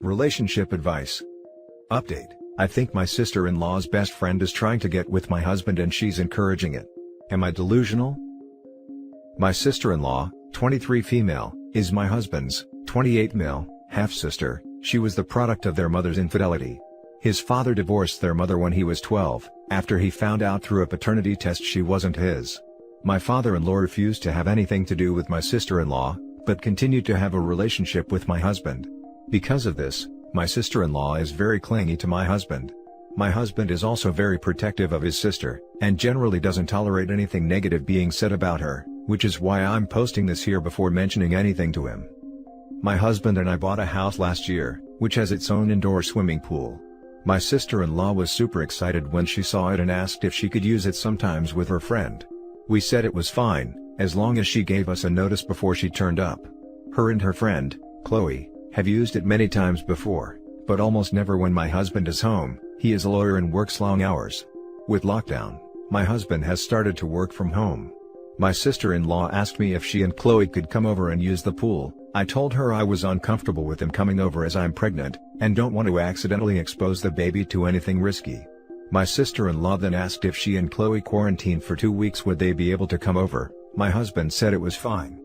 Relationship advice. Update. I think my sister-in-law's best friend is trying to get with my husband and she's encouraging it. Am I delusional? My sister-in-law, 23 female, is my husband's, 28 male, half-sister. She was the product of their mother's infidelity. His father divorced their mother when he was 12, after he found out through a paternity test she wasn't his. My father-in-law refused to have anything to do with my sister-in-law, but continued to have a relationship with my husband. Because of this, my sister-in-law is very clingy to my husband. My husband is also very protective of his sister, and generally doesn't tolerate anything negative being said about her, which is why I'm posting this here before mentioning anything to him. My husband and I bought a house last year, which has its own indoor swimming pool. My sister-in-law was super excited when she saw it and asked if she could use it sometimes with her friend. We said it was fine, as long as she gave us a notice before she turned up. Her and her friend, Chloe, have used it many times before, but almost never when my husband is home. He is a lawyer and works long hours. With lockdown, my husband has started to work from home. My sister-in-law asked me if she and Chloe could come over and use the pool. I told her I was uncomfortable with them coming over as I'm pregnant, and don't want to accidentally expose the baby to anything risky. My sister-in-law then asked if she and Chloe quarantined for 2 weeks would they be able to come over. My husband said it was fine.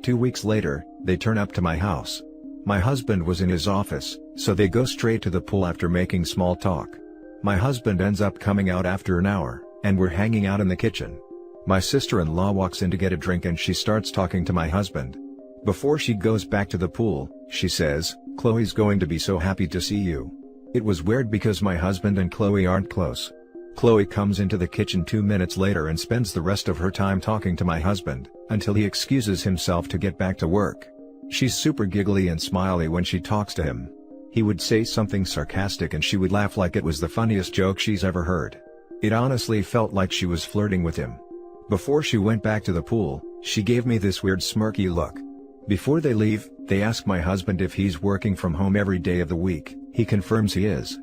2 weeks later, they turn up to my house. My husband was in his office, so they go straight to the pool after making small talk. My husband ends up coming out after an hour, and we're hanging out in the kitchen. My sister-in-law walks in to get a drink and she starts talking to my husband. Before she goes back to the pool, she says, "Chloe's going to be so happy to see you." It was weird because my husband and Chloe aren't close. Chloe comes into the kitchen 2 minutes later and spends the rest of her time talking to my husband, until he excuses himself to get back to work. She's super giggly and smiley when she talks to him. He would say something sarcastic and she would laugh like it was the funniest joke she's ever heard. It honestly felt like she was flirting with him. Before she went back to the pool, she gave me this weird smirky look. Before they leave, they ask my husband if he's working from home every day of the week. He confirms he is.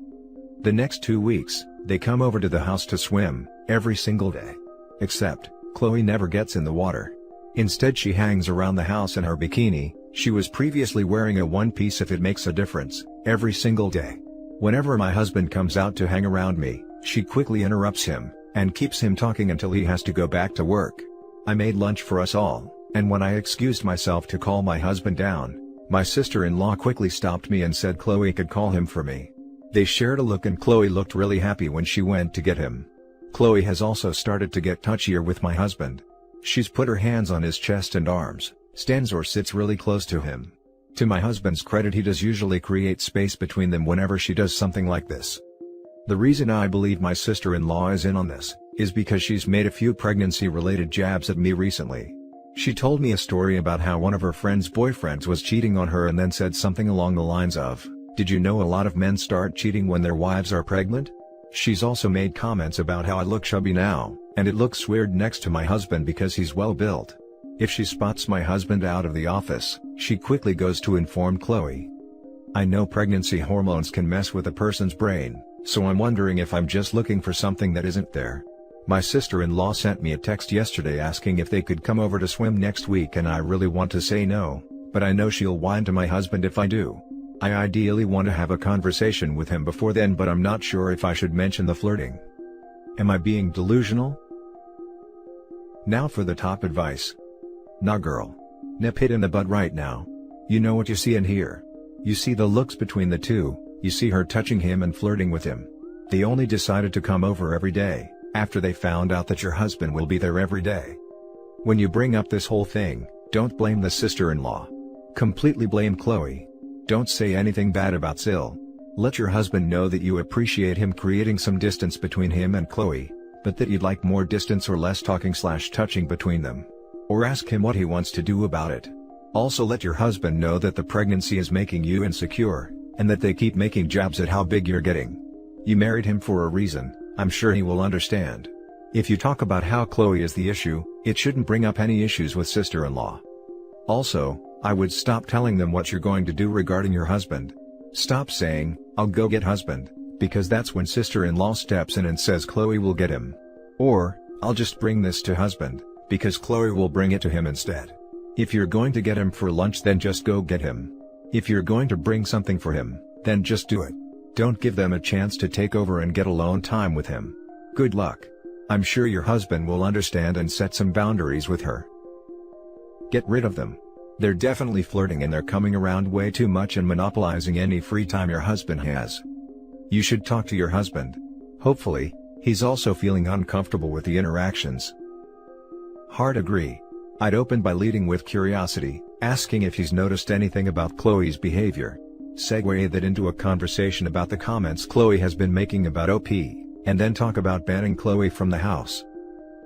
The next 2 weeks, they come over to the house to swim, every single day. Except, Chloe never gets in the water. Instead she hangs around the house in her bikini. She was previously wearing a one-piece if it makes a difference, every single day. Whenever my husband comes out to hang around me, she quickly interrupts him, and keeps him talking until he has to go back to work. I made lunch for us all, and when I excused myself to call my husband down, my sister-in-law quickly stopped me and said Chloe could call him for me. They shared a look and Chloe looked really happy when she went to get him. Chloe has also started to get touchier with my husband. She's put her hands on his chest and arms, stands or sits really close to him. To my husband's credit, he does usually create space between them whenever she does something like this. The reason I believe my sister-in-law is in on this, is because she's made a few pregnancy-related jabs at me recently. She told me a story about how one of her friend's boyfriends was cheating on her and then said something along the lines of, "Did you know a lot of men start cheating when their wives are pregnant?" She's also made comments about how I look chubby now, and it looks weird next to my husband because he's well built. If she spots my husband out of the office, she quickly goes to inform Chloe. I know pregnancy hormones can mess with a person's brain, so I'm wondering if I'm just looking for something that isn't there. My sister-in-law sent me a text yesterday asking if they could come over to swim next week, and I really want to say no, but I know she'll whine to my husband if I do. I ideally want to have a conversation with him before then, but I'm not sure if I should mention the flirting. Am I being delusional? Now for the top advice. Nah girl. Nip it in the butt right now. You know what you see and hear. You see the looks between the two, you see her touching him and flirting with him. They only decided to come over every day, after they found out that your husband will be there every day. When you bring up this whole thing, don't blame the sister-in-law. Completely blame Chloe. Don't say anything bad about SIL. Let your husband know that you appreciate him creating some distance between him and Chloe, but that you'd like more distance or less talking/touching between them. Or ask him what he wants to do about it. Also let your husband know that the pregnancy is making you insecure, and that they keep making jabs at how big you're getting. You married him for a reason, I'm sure he will understand. If you talk about how Chloe is the issue, it shouldn't bring up any issues with sister-in-law. Also, I would stop telling them what you're going to do regarding your husband. Stop saying, "I'll go get husband," because that's when sister-in-law steps in and says Chloe will get him. Or, "I'll just bring this to husband," because Chloe will bring it to him instead. If you're going to get him for lunch, then just go get him. If you're going to bring something for him, then just do it. Don't give them a chance to take over and get alone time with him. Good luck. I'm sure your husband will understand and set some boundaries with her. Get rid of them. They're definitely flirting and they're coming around way too much and monopolizing any free time your husband has. You should talk to your husband. Hopefully, he's also feeling uncomfortable with the interactions. Hard agree. I'd open by leading with curiosity, asking if he's noticed anything about Chloe's behavior. Segue that into a conversation about the comments Chloe has been making about OP, and then talk about banning Chloe from the house.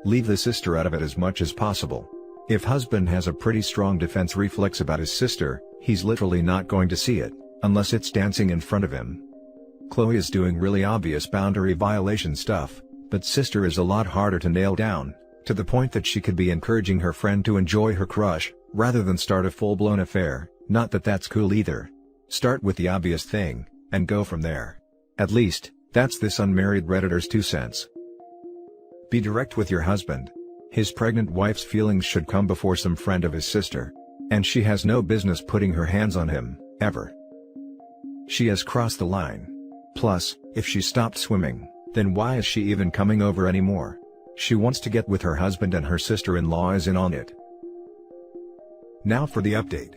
Leave the sister out of it as much as possible. If husband has a pretty strong defense reflex about his sister, he's literally not going to see it, unless it's dancing in front of him. Chloe is doing really obvious boundary violation stuff, but sister is a lot harder to nail down, to the point that she could be encouraging her friend to enjoy her crush, rather than start a full-blown affair. Not that that's cool either. Start with the obvious thing, and go from there. At least, that's this unmarried Redditor's 2 cents. Be direct with your husband. His pregnant wife's feelings should come before some friend of his sister. And she has no business putting her hands on him, ever. She has crossed the line. Plus, if she stopped swimming, then why is she even coming over anymore? She wants to get with her husband and her sister-in-law is in on it. Now for the update.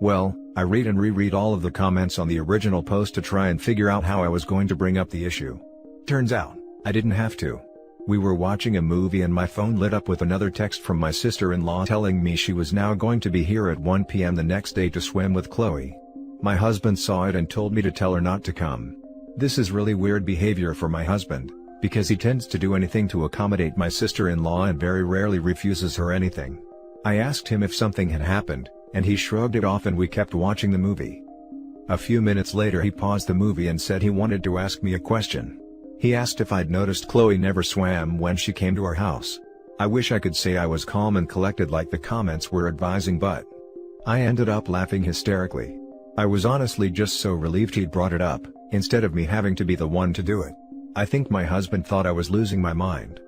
Well, I read and reread all of the comments on the original post to try and figure out how I was going to bring up the issue. Turns out, I didn't have to. We were watching a movie and my phone lit up with another text from my sister-in-law telling me she was now going to be here at 1 p.m. the next day to swim with Chloe. My husband saw it and told me to tell her not to come. This is really weird behavior for my husband, because he tends to do anything to accommodate my sister-in-law and very rarely refuses her anything. I asked him if something had happened, and he shrugged it off and we kept watching the movie. A few minutes later he paused the movie and said he wanted to ask me a question. He asked if I'd noticed Chloe never swam when she came to our house. I wish I could say I was calm and collected like the comments were advising, but I ended up laughing hysterically. I was honestly just so relieved he'd brought it up, instead of me having to be the one to do it. I think my husband thought I was losing my mind.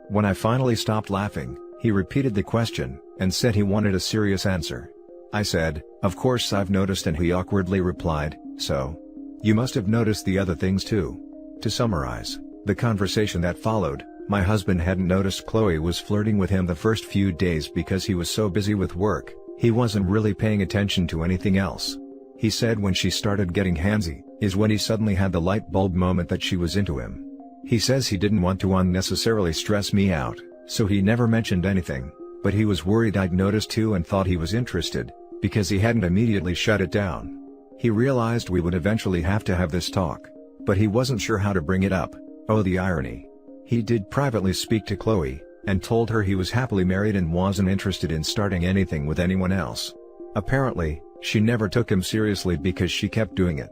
When I finally stopped laughing, he repeated the question, and said he wanted a serious answer. I said, "Of course I've noticed," and he awkwardly replied, "So? You must have noticed the other things too." To summarize, the conversation that followed, my husband hadn't noticed Chloe was flirting with him the first few days because he was so busy with work, he wasn't really paying attention to anything else. He said when she started getting handsy, is when he suddenly had the light bulb moment that she was into him. He says he didn't want to unnecessarily stress me out, so he never mentioned anything, but he was worried I'd noticed too and thought he was interested, because he hadn't immediately shut it down. He realized we would eventually have to have this talk, but he wasn't sure how to bring it up. Oh, the irony. He did privately speak to Chloe, and told her he was happily married and wasn't interested in starting anything with anyone else. Apparently, she never took him seriously because she kept doing it.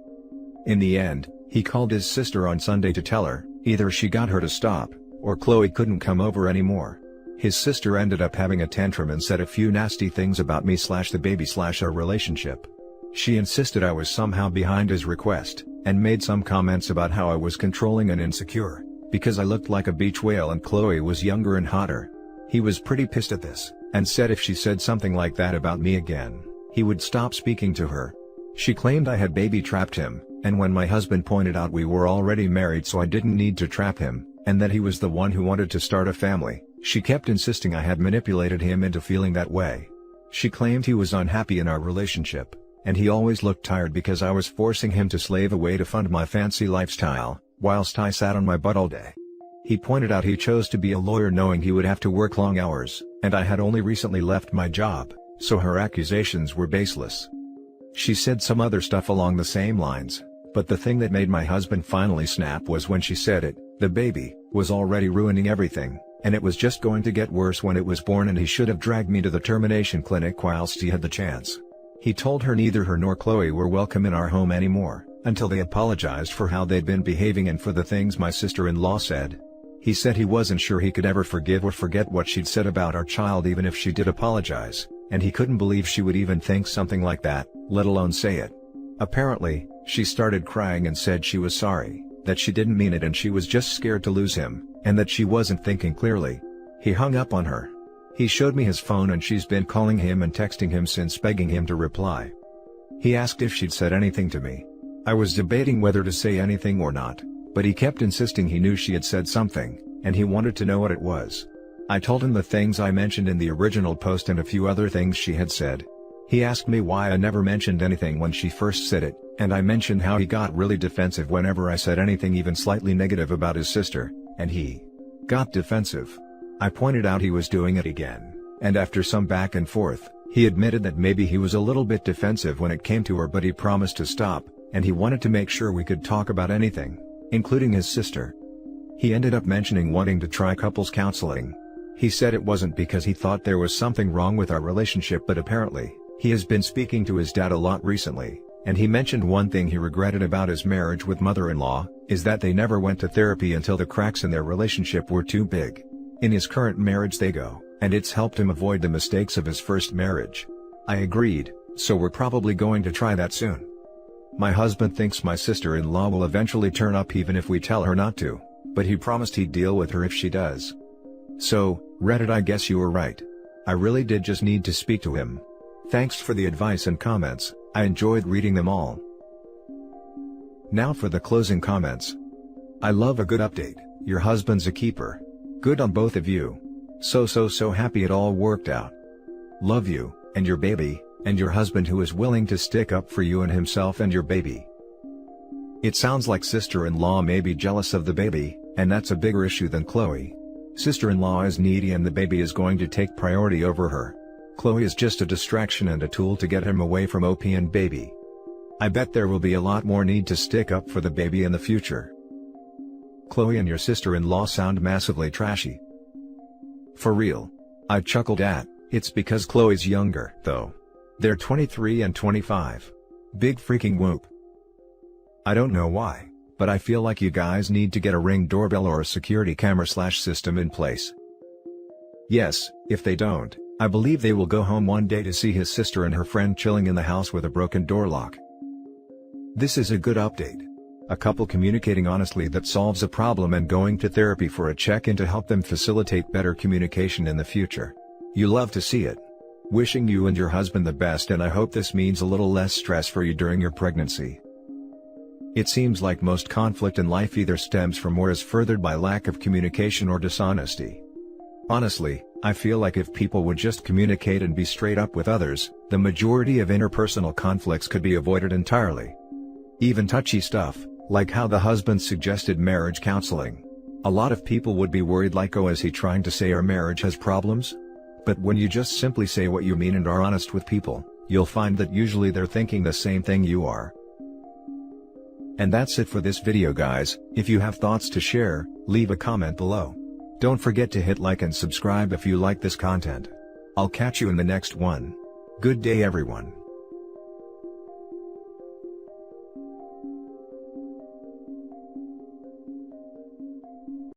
In the end, he called his sister on Sunday to tell her, either she got her to stop, or Chloe couldn't come over anymore. His sister ended up having a tantrum and said a few nasty things about me/the baby/our relationship. She insisted I was somehow behind his request, and made some comments about how I was controlling and insecure, because I looked like a beach whale and Chloe was younger and hotter. He was pretty pissed at this, and said if she said something like that about me again, he would stop speaking to her. She claimed I had baby trapped him, and when my husband pointed out we were already married so I didn't need to trap him, and that he was the one who wanted to start a family, she kept insisting I had manipulated him into feeling that way. She claimed he was unhappy in our relationship, and he always looked tired because I was forcing him to slave away to fund my fancy lifestyle, whilst I sat on my butt all day. He pointed out he chose to be a lawyer knowing he would have to work long hours, and I had only recently left my job, so her accusations were baseless. She said some other stuff along the same lines, but the thing that made my husband finally snap was when she said the baby was already ruining everything, and it was just going to get worse when it was born and he should have dragged me to the termination clinic whilst he had the chance. He told her neither her nor Chloe were welcome in our home anymore, until they apologized for how they'd been behaving and for the things my sister-in-law said. He said he wasn't sure he could ever forgive or forget what she'd said about our child even if she did apologize, and he couldn't believe she would even think something like that, let alone say it. Apparently, she started crying and said she was sorry, that she didn't mean it and she was just scared to lose him, and that she wasn't thinking clearly. He hung up on her. He showed me his phone and she's been calling him and texting him since, begging him to reply. He asked if she'd said anything to me. I was debating whether to say anything or not, but he kept insisting he knew she had said something, and he wanted to know what it was. I told him the things I mentioned in the original post and a few other things she had said. He asked me why I never mentioned anything when she first said it, and I mentioned how he got really defensive whenever I said anything even slightly negative about his sister, and he got defensive. I pointed out he was doing it again, and after some back and forth, he admitted that maybe he was a little bit defensive when it came to her, but he promised to stop, and he wanted to make sure we could talk about anything, including his sister. He ended up mentioning wanting to try couples counseling. He said it wasn't because he thought there was something wrong with our relationship, but apparently, he has been speaking to his dad a lot recently, and he mentioned one thing he regretted about his marriage with mother-in-law, is that they never went to therapy until the cracks in their relationship were too big. In his current marriage they go, and it's helped him avoid the mistakes of his first marriage. I agreed, so we're probably going to try that soon. My husband thinks my sister-in-law will eventually turn up even if we tell her not to, but he promised he'd deal with her if she does. So, Reddit, I guess you were right. I really did just need to speak to him. Thanks for the advice and comments, I enjoyed reading them all. Now for the closing comments. I love a good update, your husband's a keeper. Good on both of you. So happy it all worked out. Love you, and your baby, and your husband who is willing to stick up for you and himself and your baby. It sounds like sister-in-law may be jealous of the baby, and that's a bigger issue than Chloe. Sister-in-law is needy and the baby is going to take priority over her. Chloe is just a distraction and a tool to get him away from OP and baby. I bet there will be a lot more need to stick up for the baby in the future. Chloe and your sister-in-law sound massively trashy. For real. I chuckled at, it's because Chloe's younger, though. They're 23 and 25. Big freaking whoop. I don't know why, but I feel like you guys need to get a Ring doorbell or a security camera/system in place. Yes, if they don't, I believe they will go home one day to see his sister and her friend chilling in the house with a broken door lock. This is a good update. A couple communicating honestly that solves a problem and going to therapy for a check-in to help them facilitate better communication in the future. You love to see it. Wishing you and your husband the best, and I hope this means a little less stress for you during your pregnancy. It seems like most conflict in life either stems from or is furthered by lack of communication or dishonesty. Honestly, I feel like if people would just communicate and be straight up with others, the majority of interpersonal conflicts could be avoided entirely. Even touchy stuff, like how the husband suggested marriage counseling. A lot of people would be worried like, oh, is he trying to say our marriage has problems? But when you just simply say what you mean and are honest with people, you'll find that usually they're thinking the same thing you are. And that's it for this video, guys. If you have thoughts to share, leave a comment below. Don't forget to hit like and subscribe if you like this content. I'll catch you in the next one. Good day everyone.